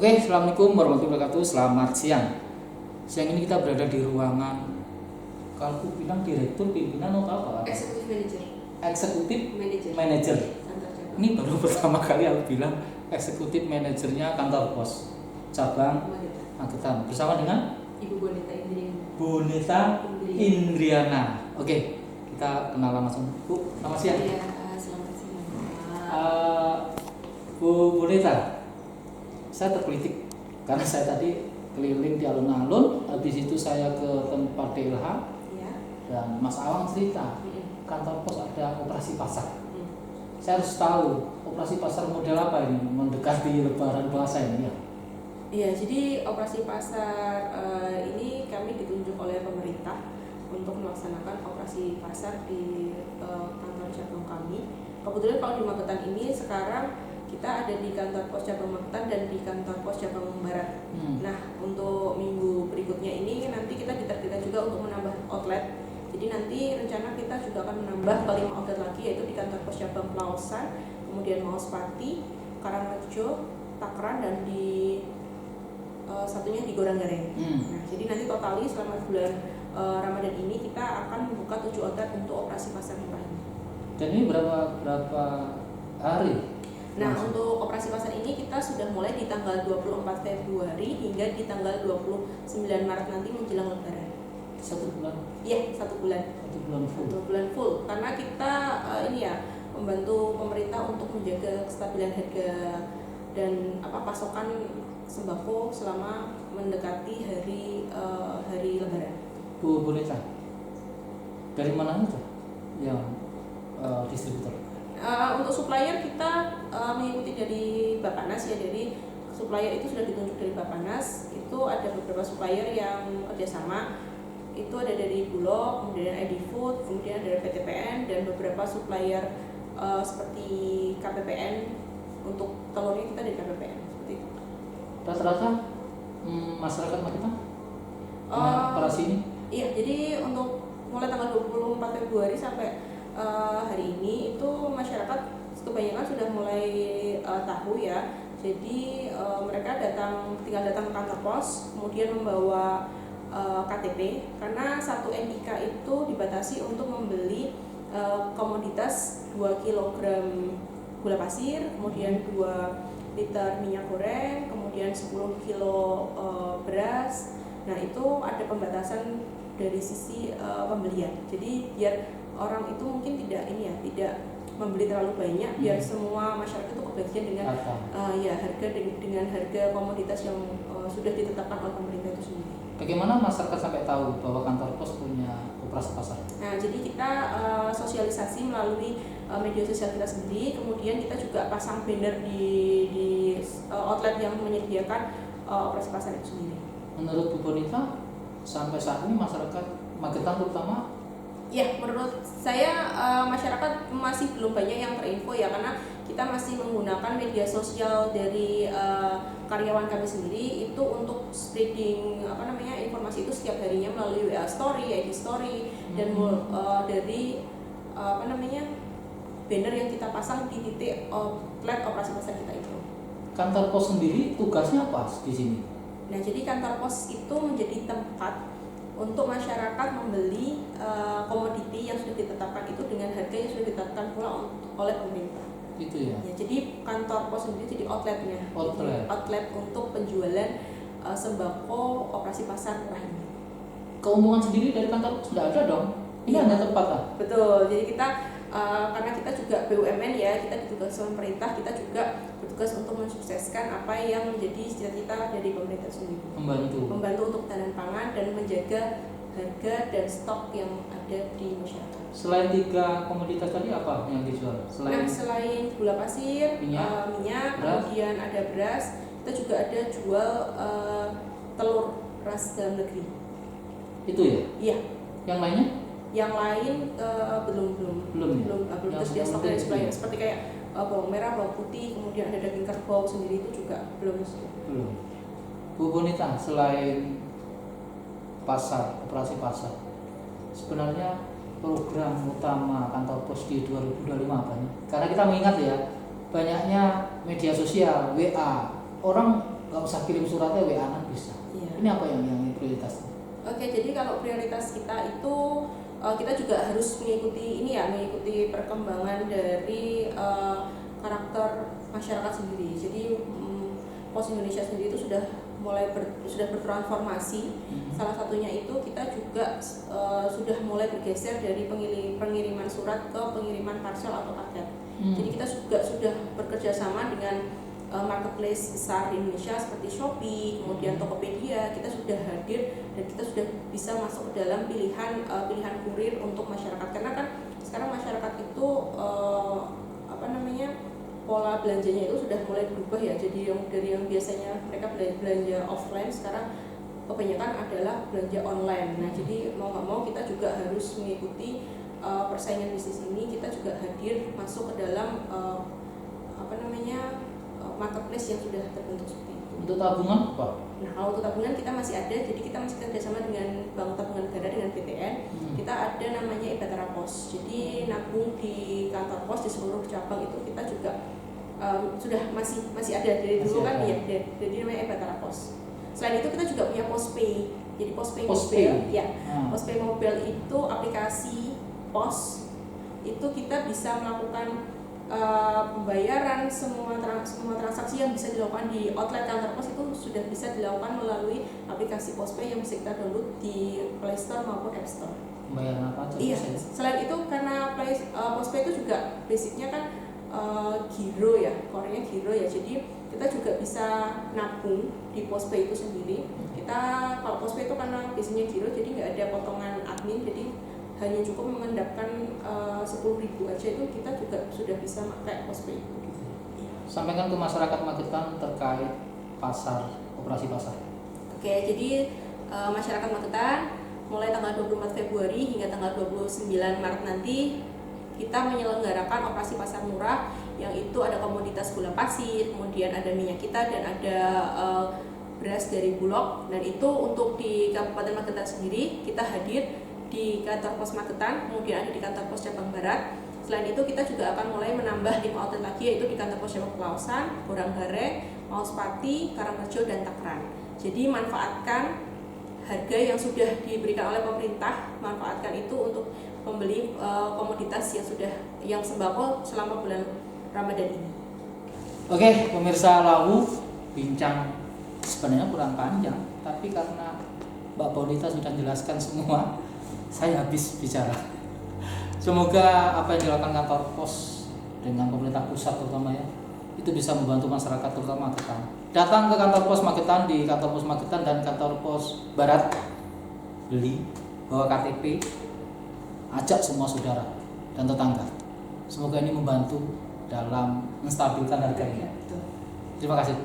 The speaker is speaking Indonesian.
Oke, assalamualaikum warahmatullahi wabarakatuh. Selamat siang. Siang ini kita berada di ruangan, kalau aku bilang direktur pimpinan atau apa? Eksekutif manager. Eksekutif Manager. manager. Kantor cabang. Ini baru pertama kali aku bilang eksekutif manajernya kantor pos cabang Wanita. Magetan bersama dengan Ibu Bonita Indriana. Bonita Indriana. Oke, kita kenalan langsung. Bu, selamat siang. Iya, selamat siang. Bu Bonita, saya tergelitik karena saya tadi keliling di alun-alun, habis itu saya ke tempat DLH Iya. dan Mas Awang cerita Mm-mm. kantor pos ada operasi pasar. Mm. Saya harus tahu operasi pasar model apa ini mendekati Lebaran puasa ini ya. Iya, jadi operasi pasar ini kami ditunjuk oleh pemerintah untuk melaksanakan operasi pasar di kantor cabang kami. Kebetulan kalau di Magetan ini sekarang kita ada di kantor pos cabang Magetan dan di kantor pos cabang Barat. Nah, untuk minggu berikutnya ini nanti kita ditargetkan juga untuk menambah outlet. Jadi nanti rencana kita juga akan menambah ke 5 outlet lagi, yaitu di kantor pos cabang Pelausan, kemudian Mauspati, Karangrejo, Takran, dan di satunya di Goranggareng. Nah, jadi nanti totali selama bulan Ramadan ini kita akan membuka 7 outlet untuk operasi pasar murah ini. Dan ini berapa hari? Nah, untuk operasi pasar ini kita sudah mulai di tanggal 24 Februari hingga di tanggal 29 Maret nanti menjelang Lebaran. 1 bulan? Iya, 1 bulan. 1 bulan full. 1 bulan full. Karena kita ini ya membantu pemerintah untuk menjaga kestabilan harga dan pasokan sembako selama mendekati hari Lebaran. Bu Bonita, dari mana aja yang distributor? Untuk supplier kita mengikuti dari Bappenas ya, dari supplier itu sudah ditunjuk dari Bappenas. Itu ada beberapa supplier yang kerjasama, itu ada dari Bulog, kemudian ID Food, kemudian dari PTPN, dan beberapa supplier seperti KPPN. Untuk telurnya kita dari KPPN seperti itu. Rata-rata masyarakat Magetan operasi ini? Iya, jadi untuk mulai tanggal 24 Februari sampai hari ini itu masyarakat kebanyakan sudah mulai tahu ya. Jadi mereka tinggal datang ke kantor pos, kemudian membawa KTP, karena 1 NIK itu dibatasi untuk membeli komoditas 2 kg gula pasir, kemudian 2 liter minyak goreng, kemudian 10 kilo beras. Nah, itu ada pembatasan dari sisi pembelian. Jadi biar orang itu mungkin tidak membeli terlalu banyak, biar semua masyarakat itu kebagian dengan harga dengan harga komoditas yang sudah ditetapkan oleh pemerintah itu sendiri. Bagaimana masyarakat sampai tahu bahwa kantor pos punya operasi pasar? Nah, jadi kita sosialisasi melalui media sosial kita sendiri, kemudian kita juga pasang banner di outlet yang menyediakan operasi pasar itu sendiri. Menurut Bu Bonita, sampai saat ini masyarakat Magetan terutama? Ya, menurut saya masyarakat masih belum banyak yang terinfo ya, karena kita masih menggunakan media sosial dari karyawan kami sendiri itu untuk spreading informasi itu setiap harinya melalui WA Story, IG Story, dan dari banner yang kita pasang di titik outlet operasi pasar kita itu. Kantor pos sendiri tugasnya apa di sini? Nah, jadi kantor pos itu menjadi tempat untuk masyarakat membeli komoditi yang sudah ditetapkan itu dengan harga yang sudah ditetapkan pula oleh pemerintah. Itu ya. Jadi kantor pos sendiri jadi outletnya. Outlet untuk penjualan sembako operasi pasar murah ini. Keuntungan sendiri dari kantor pos tidak ada dong? Ini hanya tempat lah. Betul. Jadi kita karena kita juga BUMN ya, kita ditugas oleh pemerintah, kita juga bertugas untuk mensukseskan apa yang menjadi cita-cita dari pemerintah sendiri. Membantu untuk ketahanan pangan dan menjaga harga dan stok yang ada di masyarakat. Selain 3 komoditas tadi apa yang dijual? Selain gula pasir, minyak, kemudian ada beras, kita juga ada jual telur ras dalam negeri. Itu ya? Iya. Yang lainnya? Yang lain belum tersedia stok dari supplier, seperti kayak bawang merah, bawang putih, kemudian ada daging kerbau sendiri itu juga belum. Bu Bonita, selain operasi pasar, sebenarnya program utama kantor pos di 2025 apa nih? Karena kita mengingat ya, banyaknya media sosial, WA, orang nggak usah kirim suratnya, WA-an bisa. Iya. Ini apa yang prioritas? Oke, jadi kalau prioritas kita itu kita juga harus mengikuti ini ya, mengikuti perkembangan dari karakter masyarakat sendiri. Jadi Pos Indonesia sendiri itu sudah sudah bertransformasi. Salah satunya itu kita juga sudah mulai bergeser dari pengiriman surat ke pengiriman parcel atau paket. Jadi kita juga sudah bekerja sama dengan marketplace besar di Indonesia seperti Shopee, kemudian Tokopedia. Kita sudah hadir dan kita sudah bisa masuk ke dalam pilihan kurir untuk masyarakat, karena kan sekarang masyarakat itu pola belanjanya itu sudah mulai berubah ya. Jadi dari yang biasanya mereka belanja offline, sekarang kebanyakan adalah belanja online. Nah, jadi mau nggak mau kita juga harus mengikuti persaingan bisnis ini. Kita juga hadir masuk ke dalam marketplace yang sudah terbentuk seperti itu. Untuk tabungan apa? Nah, kalau untuk tabungan kita masih ada, jadi kita masih kerjasama dengan Bank Tabungan Negara, dengan BTN. Kita ada namanya Ebatara Pos. Jadi nabung di kantor pos di seluruh cabang itu kita juga sudah masih ada dari dulu kan ya. Jadi namanya Ebatara Pos. Selain itu kita juga punya Pospay. Jadi Pospay Mobile, ya. Pospay Mobile itu aplikasi pos. Itu kita bisa melakukan pembayaran, semua transaksi yang bisa dilakukan di outlet kantor pos itu sudah bisa dilakukan melalui aplikasi Pospay yang bisa kita download di Play Store maupun App Store. Pembayaran apa aja? Iya. Selain itu karena Pospay itu juga basicnya kan giro ya, core-nya giro ya. Jadi kita juga bisa nabung di Pospay itu sendiri. Kita kalau Pospay itu karena biasanya giro, jadi nggak ada potongan admin, jadi hanya cukup mengendapkan 10.000 aja, itu kita juga sudah bisa pakai Pospay itu. Sampaikan ke masyarakat Magetan terkait operasi pasar. Oke, jadi masyarakat Magetan mulai tanggal 24 Februari hingga tanggal 29 Maret nanti kita menyelenggarakan operasi pasar murah, yang itu ada komoditas gula pasir, kemudian ada minyak kita, dan ada beras dari Bulog. Dan itu untuk di Kabupaten Magetan sendiri kita hadir di kantor pos Magetan, kemudian ada di kantor pos cabang Barat. Selain itu kita juga akan mulai menambah 5 outlet lagi, yaitu di kantor pos cabang Pelausan, Borangbare, Mauspati, Karangrejo, dan Takran. Jadi manfaatkan harga yang sudah diberikan oleh pemerintah, manfaatkan itu untuk membeli komoditas yang sembako selama bulan Ramadan ini. Oke, pemirsa Lawu, bincang sebenarnya kurang panjang, tapi karena Mbak Bonita sudah jelaskan semua, saya habis bicara. Semoga apa yang dilakukan kantor pos dengan pemerintah pusat terutama ya, itu bisa membantu masyarakat terutama Magetan. Datang ke kantor pos Magetan, di kantor pos Magetan dan kantor pos Barat, beli, bawa KTP, ajak semua saudara dan tetangga. Semoga ini membantu dalam menstabilkan harganya. Terima kasih.